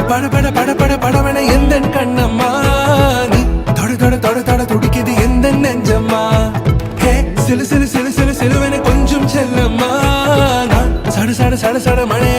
பட பட பட பட படவன எந்த கண்ணம்மா நீ தொட தொட தொட தொட துடிக்குது எந்த நெஞ்சம்மா ஹே சிலு சிலு சிலு சிலு சிலுவன கொஞ்சம் செல்லம்மா நான் சட சட சட சட மழை